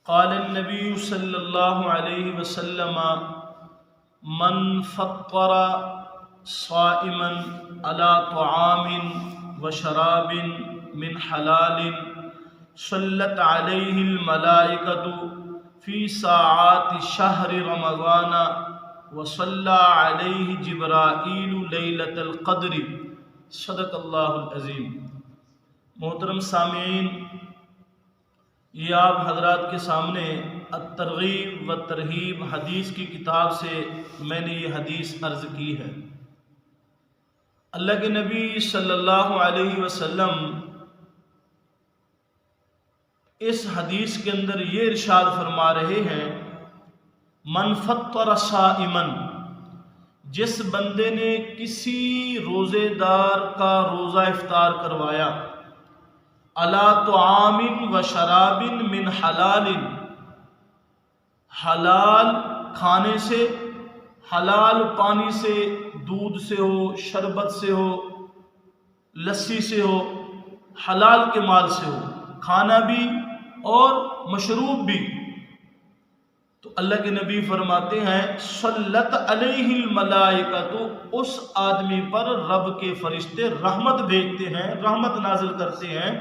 قال النبی صلی اللہ علیہ وسلم من فطر صائما على طعام وشراب من حلال صلت علیہ الملائکۃ فی ساعات شہر رمضان وصلی علیہ جبرائیل لیلۃ القدر صدق اللہ العظیم۔ محترم سامعین، یہ آپ حضرات کے سامنے الترغیب و ترہیب حدیث کی کتاب سے میں نے یہ حدیث عرض کی ہے۔ اللہ کے نبی صلی اللہ علیہ وسلم اس حدیث کے اندر یہ ارشاد فرما رہے ہیں، من فطر صائما، جس بندے نے کسی روزے دار کا روزہ افطار کروایا، علی طعام و شراب من حلال، حلال کھانے سے، حلال پانی سے، دودھ سے ہو، شربت سے ہو، لسی سے ہو، حلال کے مال سے ہو، کھانا بھی اور مشروب بھی، تو اللہ کے نبی فرماتے ہیں صلت علیہ الملائکۃ، اس آدمی پر رب کے فرشتے رحمت بھیجتے ہیں، رحمت نازل کرتے ہیں،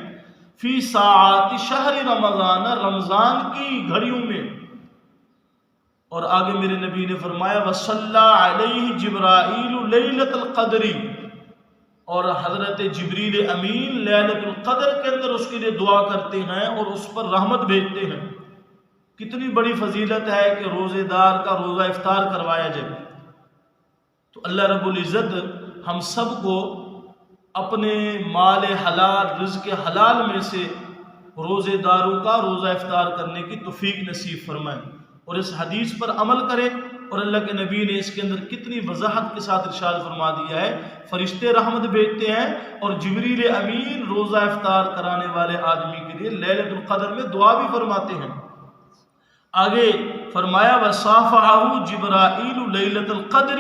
فی ساعات شہر رمضان، رمضان کی گھڑیوں میں۔ اور آگے میرے نبی نے فرمایا وصلی علیہ جبرائیل لیلۃ القدر، اور حضرت جبریل امین لیلۃ القدر کے اندر اس کے لیے دعا کرتے ہیں اور اس پر رحمت بھیجتے ہیں۔ کتنی بڑی فضیلت ہے کہ روزے دار کا روزہ افطار کروایا جائے۔ تو اللہ رب العزت ہم سب کو اپنے مال حلال، رزق حلال میں سے روزے داروں کا روزہ افطار کرنے کی توفیق نصیب فرمائے اور اس حدیث پر عمل کرے۔ اور اللہ کے نبی نے اس کے اندر کتنی وضاحت کے ساتھ ارشاد فرما دیا ہے، فرشتے رحمت بھیجتے ہیں اور جبریل امین روزہ افطار کرانے والے آدمی کے لیے لیلۃ القدر میں دعا بھی فرماتے ہیں۔ آگے فرمایا وصافحہ جبرائیل لیلۃ القدر،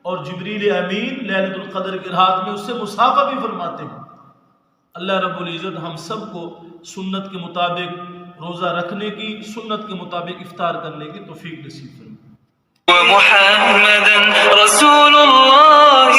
اور جبریل امین لیلۃ القدر کی رات میں اس سے مصافحہ بھی فرماتے ہیں۔ اللہ رب العزت ہم سب کو سنت کے مطابق روزہ رکھنے کی، سنت کے مطابق افطار کرنے کی توفیق نصیب فرمائے۔ محمد رسول اللہ